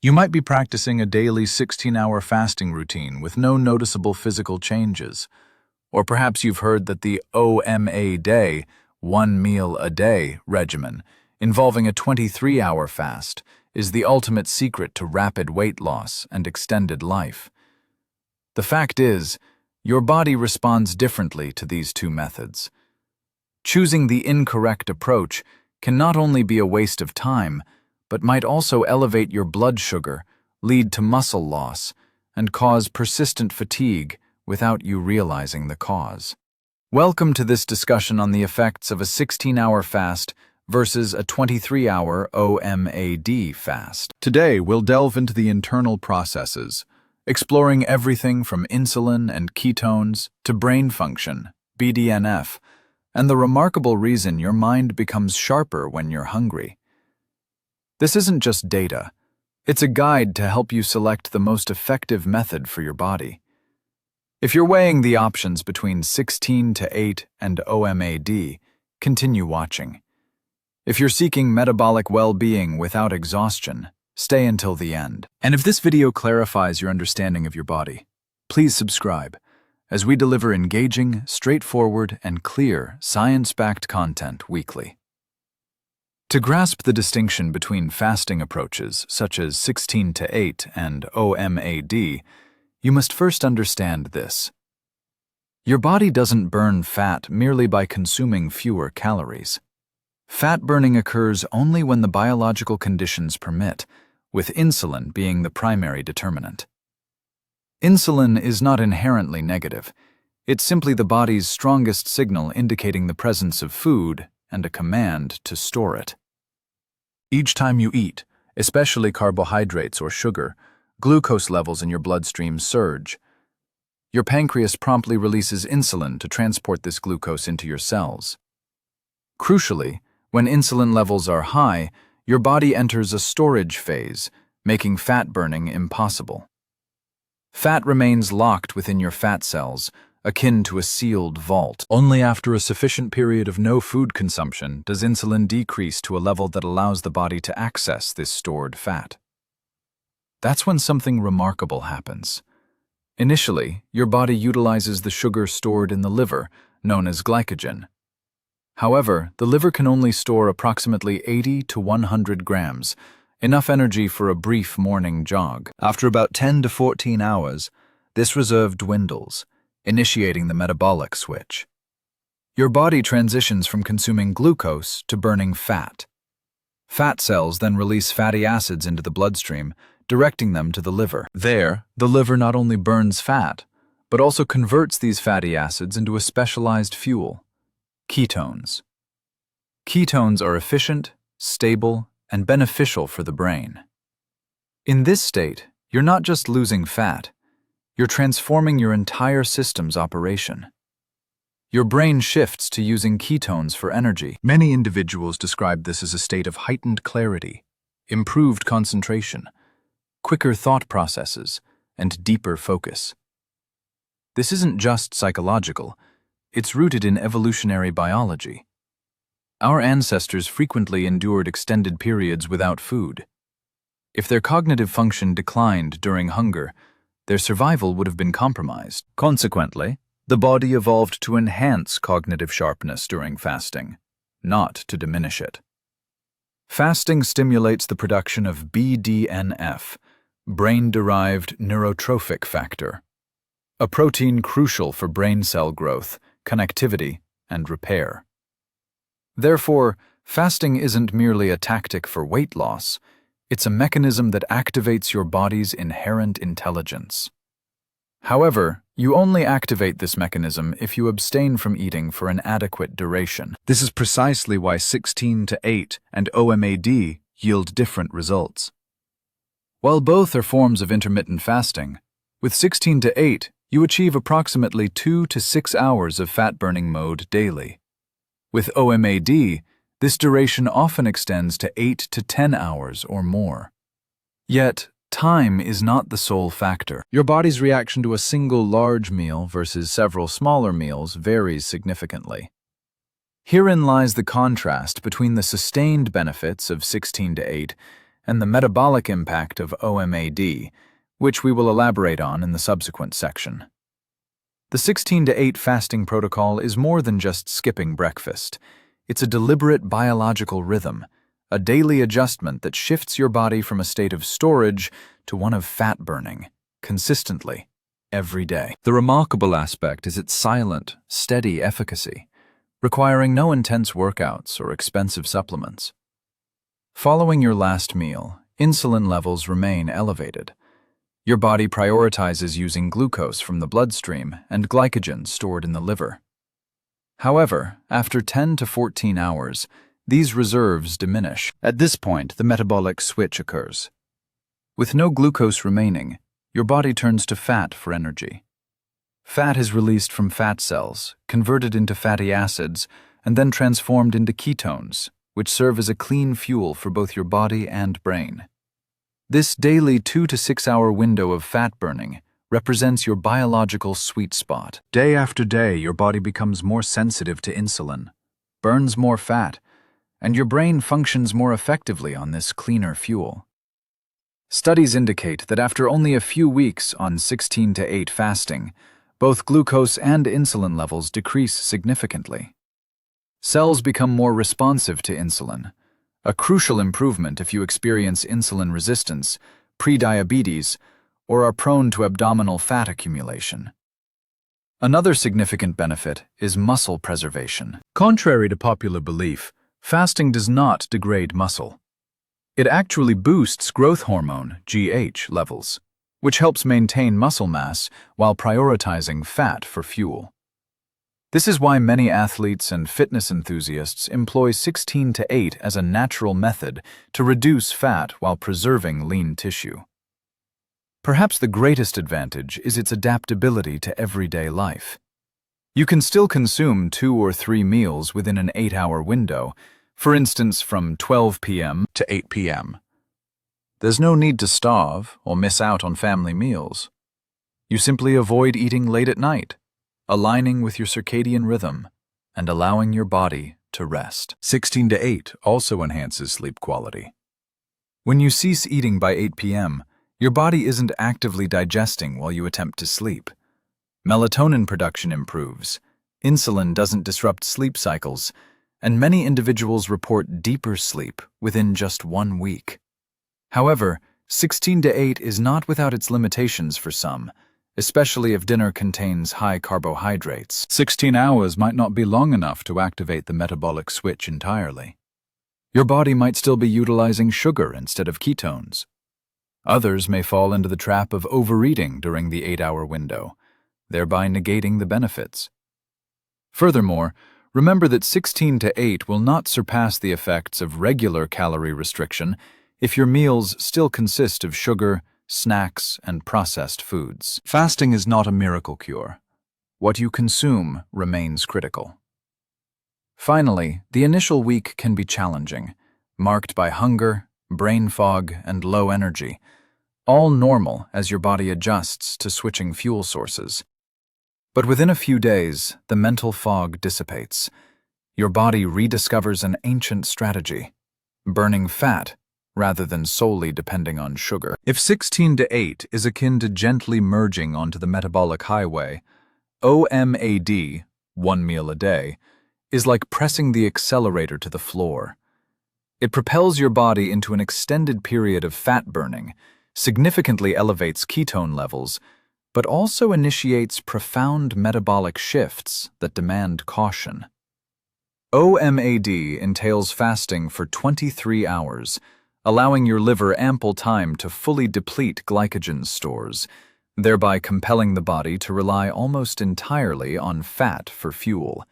You might be practicing a daily 16-hour fasting routine with no noticeable physical changes. Or perhaps you've heard that the OMAD, one meal a day regimen, involving a 23-hour fast, is the ultimate secret to rapid weight loss and extended life. The fact is, your body responds differently to these two methods. Choosing the incorrect approach can not only be a waste of time, but might also elevate your blood sugar, lead to muscle loss, and cause persistent fatigue without you realizing the cause. Welcome to this discussion on the effects of a 16-hour fast versus a 23-hour OMAD fast. Today, we'll delve into the internal processes, exploring everything from insulin and ketones to brain function, BDNF, and the remarkable reason your mind becomes sharper when you're hungry. This isn't just data. It's a guide to help you select the most effective method for your body. If you're weighing the options between 16-8 and OMAD, continue watching. If you're seeking metabolic well-being without exhaustion, stay until the end. And if this video clarifies your understanding of your body, please subscribe, as we deliver engaging, straightforward, and clear, science-backed content weekly. To grasp the distinction between fasting approaches, such as 16-8 and OMAD, you must first understand this. Your body doesn't burn fat merely by consuming fewer calories. Fat burning occurs only when the biological conditions permit, with insulin being the primary determinant. Insulin is not inherently negative. It's simply the body's strongest signal indicating the presence of food and a command to store it. Each time you eat, especially carbohydrates or sugar, glucose levels in your bloodstream surge. Your pancreas promptly releases insulin to transport this glucose into your cells. Crucially, when insulin levels are high, your body enters a storage phase, making fat burning impossible. Fat remains locked within your fat cells, akin to a sealed vault. Only after a sufficient period of no food consumption does insulin decrease to a level that allows the body to access this stored fat. That's when something remarkable happens. Initially, your body utilizes the sugar stored in the liver, known as glycogen. However, the liver can only store approximately 80 to 100 grams, enough energy for a brief morning jog. After about 10 to 14 hours, this reserve dwindles, initiating the metabolic switch. Your body transitions from consuming glucose to burning fat. Fat cells then release fatty acids into the bloodstream, directing them to the liver. There, the liver not only burns fat, but also converts these fatty acids into a specialized fuel, ketones. Ketones are efficient, stable, and beneficial for the brain. In this state, you're not just losing fat, you're transforming your entire system's operation. Your brain shifts to using ketones for energy. Many individuals describe this as a state of heightened clarity, improved concentration, quicker thought processes, and deeper focus. This isn't just psychological, it's rooted in evolutionary biology. Our ancestors frequently endured extended periods without food. If their cognitive function declined during hunger, their survival would have been compromised. Consequently, the body evolved to enhance cognitive sharpness during fasting, not to diminish it. Fasting stimulates the production of BDNF, brain-derived neurotrophic factor, a protein crucial for brain cell growth, connectivity, and repair. Therefore, fasting isn't merely a tactic for weight loss, it's a mechanism that activates your body's inherent intelligence. However, you only activate this mechanism if you abstain from eating for an adequate duration. This is precisely why 16-8 and OMAD yield different results. While both are forms of intermittent fasting, with 16-8, you achieve approximately 2 to 6 hours of fat-burning mode daily. With OMAD, this duration often extends to 8 to 10 hours or more. Yet, time is not the sole factor. Your body's reaction to a single large meal versus several smaller meals varies significantly. Herein lies the contrast between the sustained benefits of 16-8 and the metabolic impact of OMAD, which we will elaborate on in the subsequent section. The 16-to-8 fasting protocol is more than just skipping breakfast. It's a deliberate biological rhythm, a daily adjustment that shifts your body from a state of storage to one of fat burning, consistently, every day. The remarkable aspect is its silent, steady efficacy, requiring no intense workouts or expensive supplements. Following your last meal, insulin levels remain elevated. Your body prioritizes using glucose from the bloodstream and glycogen stored in the liver. However, after 10 to 14 hours, these reserves diminish. At this point, the metabolic switch occurs. With no glucose remaining, your body turns to fat for energy. Fat is released from fat cells, converted into fatty acids, and then transformed into ketones, which serve as a clean fuel for both your body and brain. This daily 2 to 6 hour window of fat burning represents your biological sweet spot. Day after day, your body becomes more sensitive to insulin, burns more fat, and your brain functions more effectively on this cleaner fuel. Studies indicate that after only a few weeks on 16-to-8 fasting, both glucose and insulin levels decrease significantly. Cells become more responsive to insulin, a crucial improvement if you experience insulin resistance, prediabetes, or are prone to abdominal fat accumulation. Another significant benefit is muscle preservation. Contrary to popular belief, fasting does not degrade muscle. It actually boosts growth hormone, GH, levels, which helps maintain muscle mass while prioritizing fat for fuel. This is why many athletes and fitness enthusiasts employ 16-to-8 as a natural method to reduce fat while preserving lean tissue. Perhaps the greatest advantage is its adaptability to everyday life. You can still consume 2 or 3 meals within an 8-hour window, for instance from 12 p.m. to 8 p.m. There's no need to starve or miss out on family meals. You simply avoid eating late at night, aligning with your circadian rhythm and allowing your body to rest. 16-to-8 also enhances sleep quality. When you cease eating by 8 p.m., your body isn't actively digesting while you attempt to sleep. Melatonin production improves, insulin doesn't disrupt sleep cycles, and many individuals report deeper sleep within just 1 week. However, 16-to-8 is not without its limitations for some, especially if dinner contains high carbohydrates. 16 hours might not be long enough to activate the metabolic switch entirely. Your body might still be utilizing sugar instead of ketones. Others may fall into the trap of overeating during the 8-hour window, thereby negating the benefits. Furthermore, remember that 16-to-8 will not surpass the effects of regular calorie restriction if your meals still consist of sugar, snacks, and processed foods. Fasting is not a miracle cure. What you consume remains critical. Finally, the initial week can be challenging, marked by hunger, brain fog, and low energy, all normal as your body adjusts to switching fuel sources. But within a few days, the mental fog dissipates. Your body rediscovers an ancient strategy, burning fat rather than solely depending on sugar. If 16-to-8 is akin to gently merging onto the metabolic highway, OMAD, 1 meal a day, is like pressing the accelerator to the floor. It propels your body into an extended period of fat burning, significantly elevates ketone levels, but also initiates profound metabolic shifts that demand caution. OMAD entails fasting for 23 hours, allowing your liver ample time to fully deplete glycogen stores, thereby compelling the body to rely almost entirely on fat for fuel.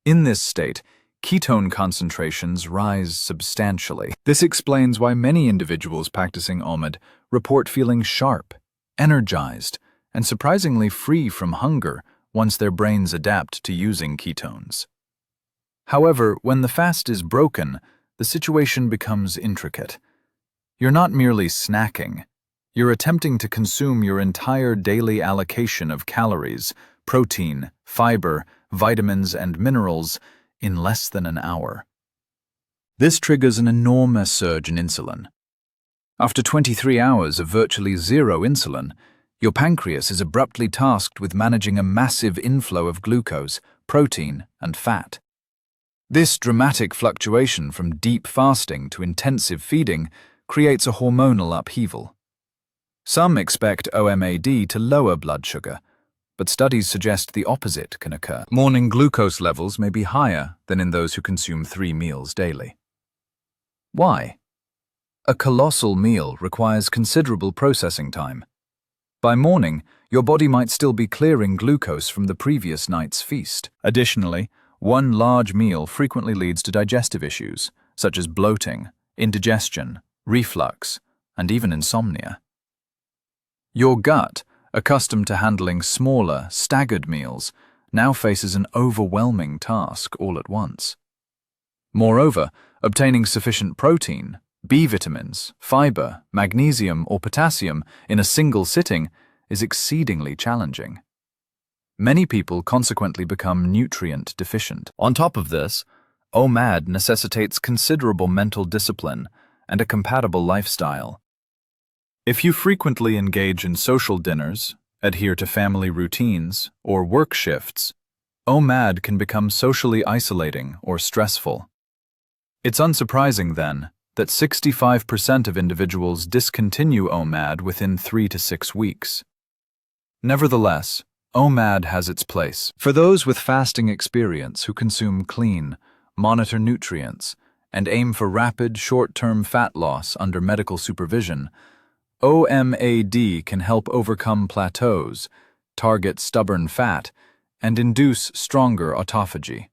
In this state, ketone concentrations rise substantially. This explains why many individuals practicing OMAD report feeling sharp, energized, and surprisingly free from hunger once their brains adapt to using ketones. However, when the fast is broken, the situation becomes intricate. You're not merely snacking. You're attempting to consume your entire daily allocation of calories, protein, fiber, vitamins, and minerals in less than an hour. This triggers an enormous surge in insulin, After 23 hours of virtually zero insulin, your pancreas is abruptly tasked with managing a massive inflow of glucose, protein, and fat. This dramatic fluctuation from deep fasting to intensive feeding creates a hormonal upheaval. Some expect OMAD to lower blood sugar, but studies suggest the opposite can occur. Morning glucose levels may be higher than in those who consume 3 meals daily. Why? A colossal meal requires considerable processing time. By morning, your body might still be clearing glucose from the previous night's feast. Additionally, one large meal frequently leads to digestive issues, such as bloating, indigestion, reflux, and even insomnia. Your gut, accustomed to handling smaller, staggered meals, now faces an overwhelming task all at once. Moreover, obtaining sufficient protein, B vitamins, fiber, magnesium, or potassium in a single sitting is exceedingly challenging. Many people consequently become nutrient deficient. On top of this, OMAD necessitates considerable mental discipline and a compatible lifestyle. If you frequently engage in social dinners, adhere to family routines, or work shifts, OMAD can become socially isolating or stressful. It's unsurprising, then, that 65% of individuals discontinue OMAD within 3 to 6 weeks. Nevertheless, OMAD has its place. For those with fasting experience who consume clean, monitor nutrients, and aim for rapid, short-term fat loss under medical supervision, OMAD can help overcome plateaus, target stubborn fat, and induce stronger autophagy.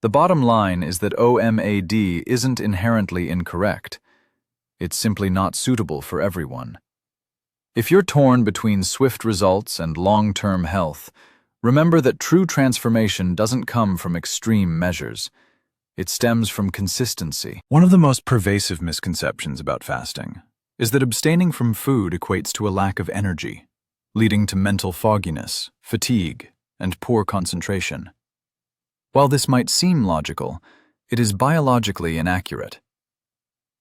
The bottom line is that OMAD isn't inherently incorrect. It's simply not suitable for everyone. If you're torn between swift results and long-term health, remember that true transformation doesn't come from extreme measures. It stems from consistency. One of the most pervasive misconceptions about fasting is that abstaining from food equates to a lack of energy, leading to mental fogginess, fatigue, and poor concentration. While this might seem logical, it is biologically inaccurate.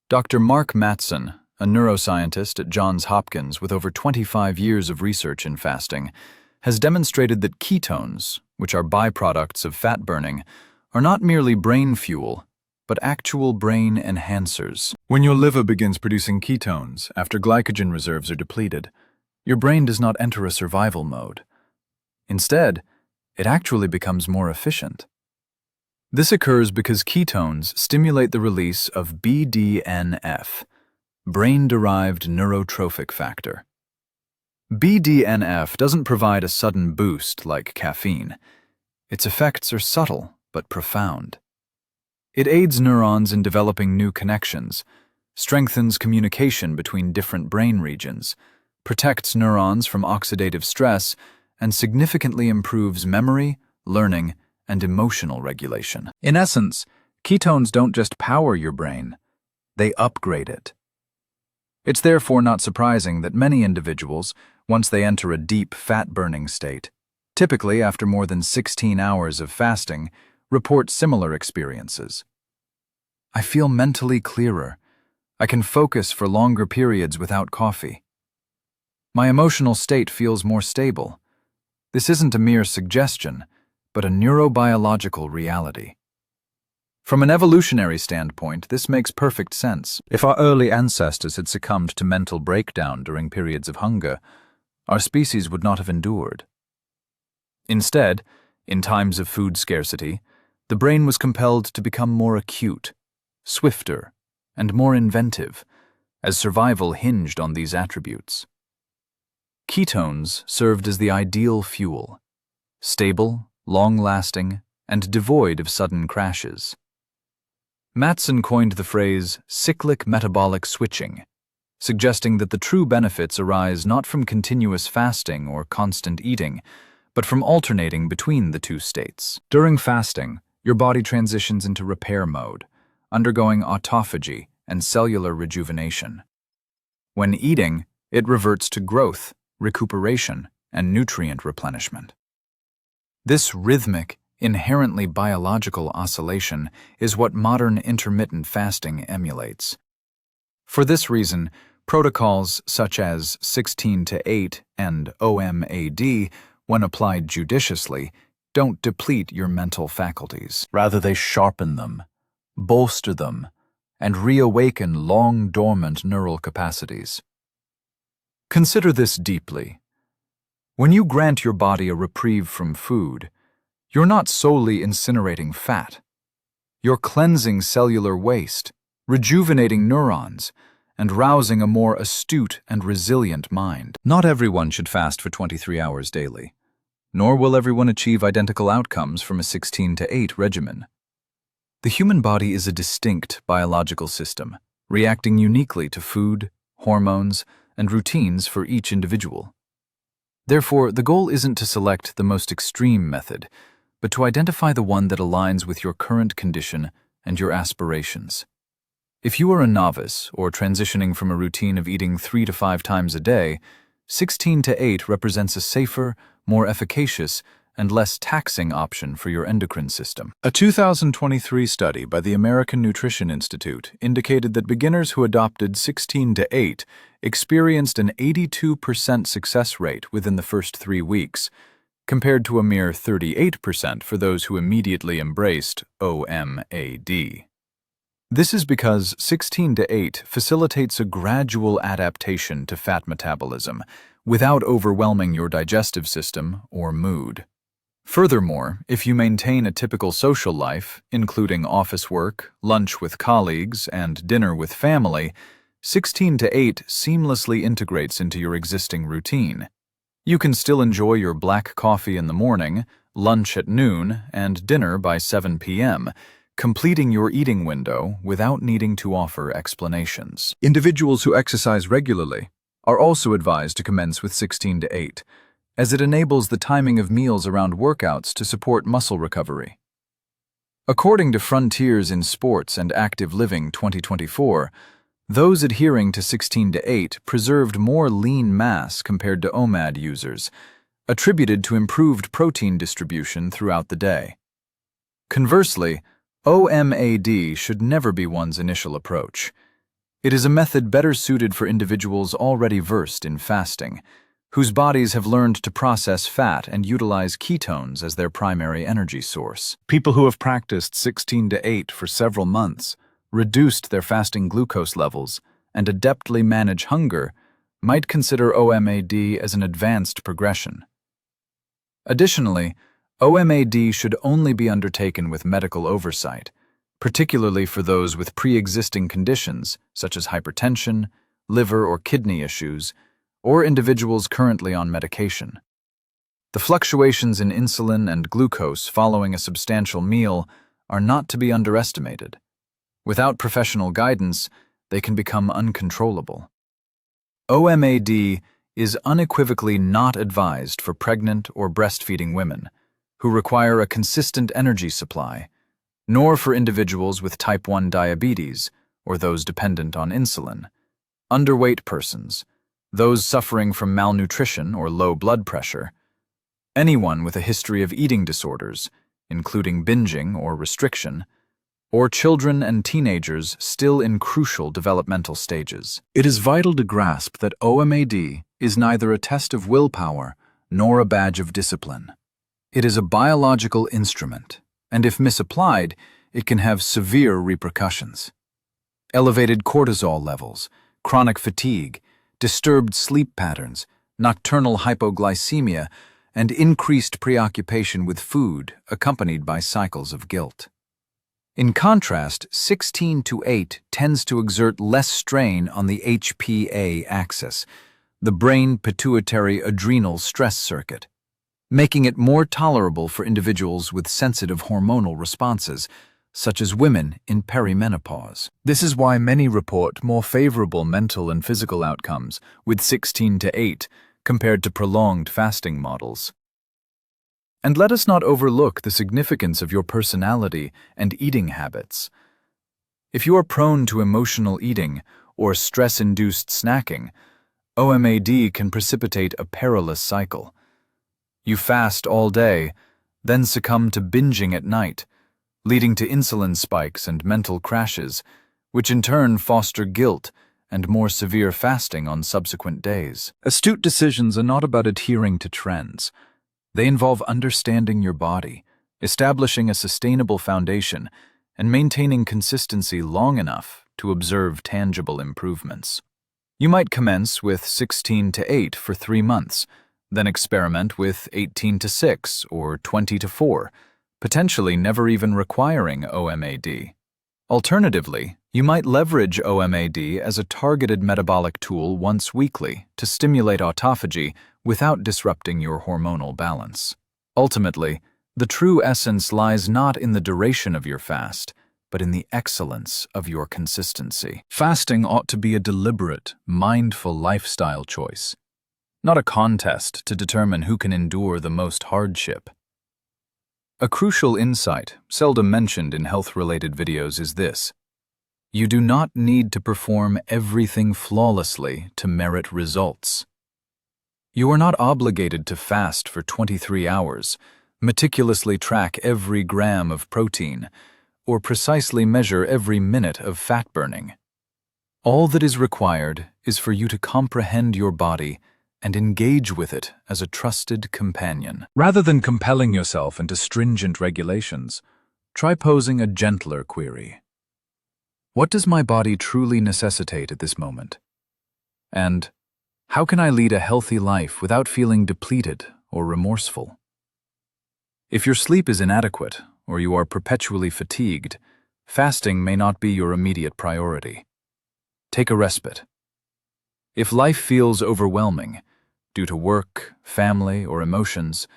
Dr. Mark Mattson, a neuroscientist at Johns Hopkins with over 25 years of research in fasting, has demonstrated that ketones, which are byproducts of fat burning, are not merely brain fuel, but actual brain enhancers. When your liver begins producing ketones after glycogen reserves are depleted, your brain does not enter a survival mode. Instead, it actually becomes more efficient. This occurs because ketones stimulate the release of BDNF, brain-derived neurotrophic factor. BDNF doesn't provide a sudden boost like caffeine. Its effects are subtle but profound. It aids neurons in developing new connections, strengthens communication between different brain regions, protects neurons from oxidative stress, and significantly improves memory, learning, and emotional regulation. In essence, ketones don't just power your brain, they upgrade it. It's therefore not surprising that many individuals, once they enter a deep fat-burning state, typically after more than 16 hours of fasting, report similar experiences. I feel mentally clearer. I can focus for longer periods without coffee. My emotional state feels more stable. This isn't a mere suggestion, but a neurobiological reality. From an evolutionary standpoint, this makes perfect sense. If our early ancestors had succumbed to mental breakdown during periods of hunger, our species would not have endured. Instead, in times of food scarcity, the brain was compelled to become more acute, swifter, and more inventive, as survival hinged on these attributes. Ketones served as the ideal fuel, stable, long-lasting, and devoid of sudden crashes. Mattson coined the phrase cyclic metabolic switching, suggesting that the true benefits arise not from continuous fasting or constant eating, but from alternating between the two states. During fasting, your body transitions into repair mode, undergoing autophagy and cellular rejuvenation. When eating, it reverts to growth, recuperation, and nutrient replenishment. This rhythmic, inherently biological oscillation is what modern intermittent fasting emulates. For this reason, protocols such as 16-8 and OMAD, when applied judiciously, don't deplete your mental faculties. Rather, they sharpen them, bolster them, and reawaken long-dormant neural capacities. Consider this deeply. When you grant your body a reprieve from food, you're not solely incinerating fat. You're cleansing cellular waste, rejuvenating neurons, and rousing a more astute and resilient mind. Not everyone should fast for 23 hours daily, nor will everyone achieve identical outcomes from a 16-8 regimen. The human body is a distinct biological system, reacting uniquely to food, hormones, and routines for each individual. Therefore, the goal isn't to select the most extreme method, but to identify the one that aligns with your current condition and your aspirations. If you are a novice or transitioning from a routine of eating 3 to 5 times a day, 16-8 represents a safer, more efficacious, and less taxing option for your endocrine system. A 2023 study by the American Nutrition Institute indicated that beginners who adopted 16-8 experienced an 82% success rate within the first 3 weeks, compared to a mere 38% for those who immediately embraced OMAD. This is because 16-8 facilitates a gradual adaptation to fat metabolism without overwhelming your digestive system or mood. Furthermore, if you maintain a typical social life, including office work, lunch with colleagues, and dinner with family, 16-8 seamlessly integrates into your existing routine. You can still enjoy your black coffee in the morning, lunch at noon, and dinner by 7 p.m., completing your eating window without needing to offer explanations. Individuals who exercise regularly are also advised to commence with 16-8, as it enables the timing of meals around workouts to support muscle recovery. According to Frontiers in Sports and Active Living 2024, those adhering to 16-8 preserved more lean mass compared to OMAD users, attributed to improved protein distribution throughout the day. Conversely, OMAD should never be one's initial approach. It is a method better suited for individuals already versed in fasting, whose bodies have learned to process fat and utilize ketones as their primary energy source. People who have practiced 16-8 for several months, reduced their fasting glucose levels, and adeptly manage hunger might consider OMAD as an advanced progression. Additionally, OMAD should only be undertaken with medical oversight, particularly for those with pre-existing conditions such as hypertension, liver or kidney issues, or individuals currently on medication. The fluctuations in insulin and glucose following a substantial meal are not to be underestimated. Without professional guidance, they can become uncontrollable. OMAD is unequivocally not advised for pregnant or breastfeeding women who require a consistent energy supply, nor for individuals with type 1 diabetes or those dependent on insulin, underweight persons, those suffering from malnutrition or low blood pressure, anyone with a history of eating disorders, including binging or restriction, or children and teenagers still in crucial developmental stages. It is vital to grasp that OMAD is neither a test of willpower nor a badge of discipline. It is a biological instrument, and if misapplied, it can have severe repercussions. Elevated cortisol levels, chronic fatigue, disturbed sleep patterns, nocturnal hypoglycemia, and increased preoccupation with food accompanied by cycles of guilt. In contrast, 16-8 tends to exert less strain on the HPA axis, the brain-pituitary-adrenal stress circuit, making it more tolerable for individuals with sensitive hormonal responses, such as women in perimenopause. This is why many report more favorable mental and physical outcomes with 16-8 compared to prolonged fasting models. And let us not overlook the significance of your personality and eating habits. If you are prone to emotional eating or stress-induced snacking, OMAD can precipitate a perilous cycle. You fast all day, then succumb to binging at night, leading to insulin spikes and mental crashes, which in turn foster guilt, and more severe fasting on subsequent days. Astute decisions are not about adhering to trends. They involve understanding your body, establishing a sustainable foundation, and maintaining consistency long enough to observe tangible improvements. You might commence with 16 to 8 for 3 months, then experiment with 18 to 6 or 20 to 4, potentially never even requiring OMAD. Alternatively, you might leverage OMAD as a targeted metabolic tool once weekly to stimulate autophagy without disrupting your hormonal balance. Ultimately, the true essence lies not in the duration of your fast, but in the excellence of your consistency. Fasting ought to be a deliberate, mindful lifestyle choice, not a contest to determine who can endure the most hardship. A crucial insight, seldom mentioned in health-related videos, is this: you do not need to perform everything flawlessly to merit results. You are not obligated to fast for 23 hours, meticulously track every gram of protein, or precisely measure every minute of fat burning. All that is required is for you to comprehend your body and engage with it as a trusted companion. Rather than compelling yourself into stringent regulations, try posing a gentler query. What does my body truly necessitate at this moment? And how can I lead a healthy life without feeling depleted or remorseful? If your sleep is inadequate or you are perpetually fatigued, fasting may not be your immediate priority. Take a respite. If life feels overwhelming, due to work, family, or emotions,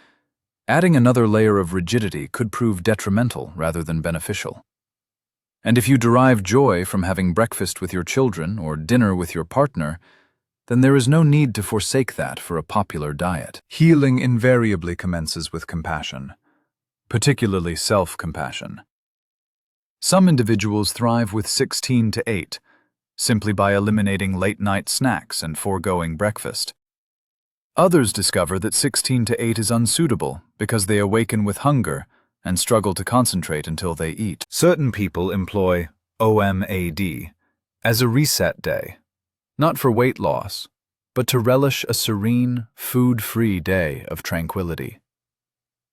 adding another layer of rigidity could prove detrimental rather than beneficial. And if you derive joy from having breakfast with your children or dinner with your partner, then there is no need to forsake that for a popular diet. Healing invariably commences with compassion, particularly self-compassion. Some individuals thrive with 16 to 8, simply by eliminating late-night snacks and foregoing breakfast. Others discover that 16 to 8 is unsuitable because they awaken with hunger and struggle to concentrate until they eat. Certain people employ OMAD as a reset day, not for weight loss, but to relish a serene, food-free day of tranquility.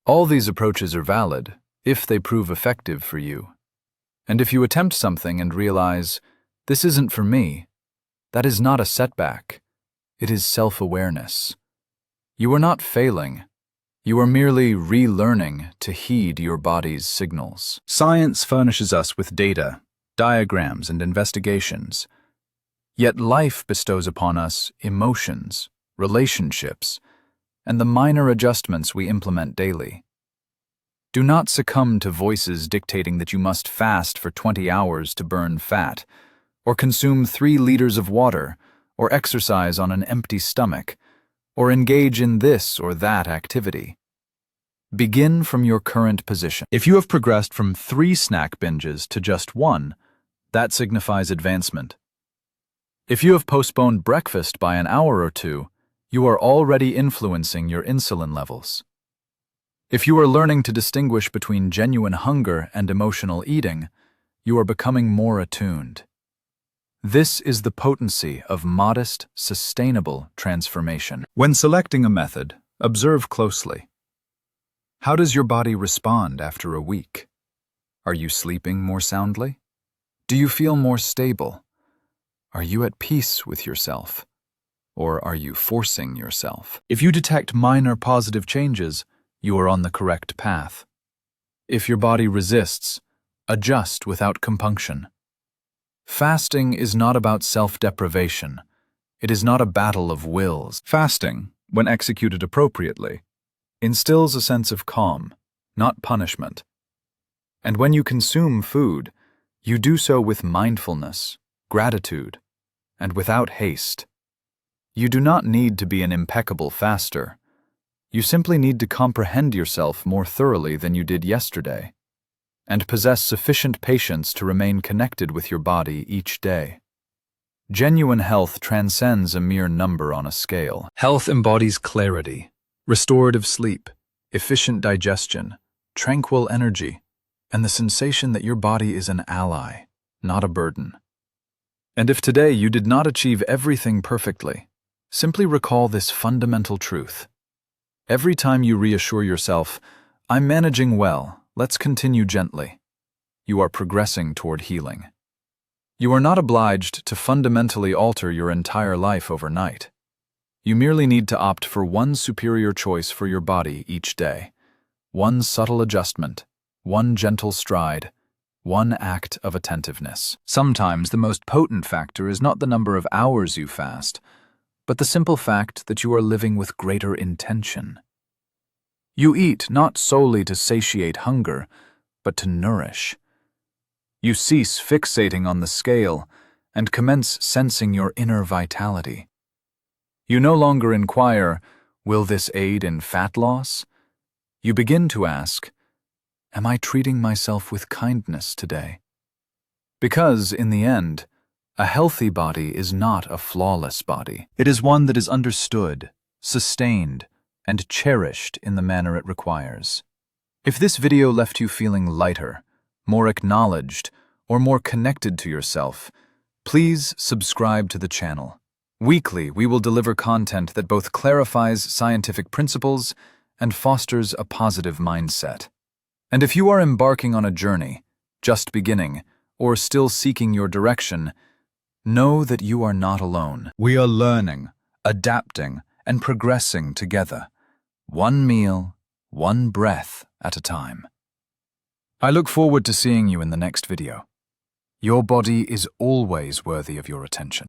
All these approaches are valid if they prove effective for you. And if you attempt something and realize, this isn't for me, that is not a setback. It is self-awareness. You are not failing. You are merely relearning to heed your body's signals. Science furnishes us with data, diagrams, and investigations. Yet life bestows upon us emotions, relationships, and the minor adjustments we implement daily. Do not succumb to voices dictating that you must fast for 20 hours to burn fat, or consume 3 liters of water, or exercise on an empty stomach, or engage in this or that activity. Begin from your current position. If you have progressed from 3 snack binges to just 1, that signifies advancement. If you have postponed breakfast by an hour or 2, you are already influencing your insulin levels. If you are learning to distinguish between genuine hunger and emotional eating, you are becoming more attuned. This is the potency of modest, sustainable transformation. When selecting a method, observe closely. How does your body respond after a week? Are you sleeping more soundly? Do you feel more stable? Are you at peace with yourself? Or are you forcing yourself? If you detect minor positive changes, you are on the correct path. If your body resists, adjust without compunction. Fasting is not about self-deprivation. It is not a battle of wills. Fasting, when executed appropriately, instills a sense of calm, not punishment. And when you consume food, you do so with mindfulness, gratitude, and without haste. You do not need to be an impeccable faster. You simply need to comprehend yourself more thoroughly than you did yesterday, and possess sufficient patience to remain connected with your body each day. Genuine health transcends a mere number on a scale. Health embodies clarity, restorative sleep, efficient digestion, tranquil energy, and the sensation that your body is an ally, not a burden. And if today you did not achieve everything perfectly, simply recall this fundamental truth. Every time you reassure yourself, "I'm managing well, let's continue gently," you are progressing toward healing. You are not obliged to fundamentally alter your entire life overnight. You merely need to opt for one superior choice for your body each day. One subtle adjustment, one gentle stride, one act of attentiveness. Sometimes the most potent factor is not the number of hours you fast, but the simple fact that you are living with greater intention. You eat not solely to satiate hunger, but to nourish. You cease fixating on the scale and commence sensing your inner vitality. You no longer inquire, "Will this aid in fat loss?" You begin to ask, "Am I treating myself with kindness today?" Because, in the end, a healthy body is not a flawless body. It is one that is understood, sustained, and cherished in the manner it requires. If this video left you feeling lighter, more acknowledged, or more connected to yourself, please subscribe to the channel. Weekly, we will deliver content that both clarifies scientific principles and fosters a positive mindset. And if you are embarking on a journey, just beginning, or still seeking your direction, know that you are not alone. We are learning, adapting, and progressing together, one meal, one breath at a time. I look forward to seeing you in the next video. Your body is always worthy of your attention.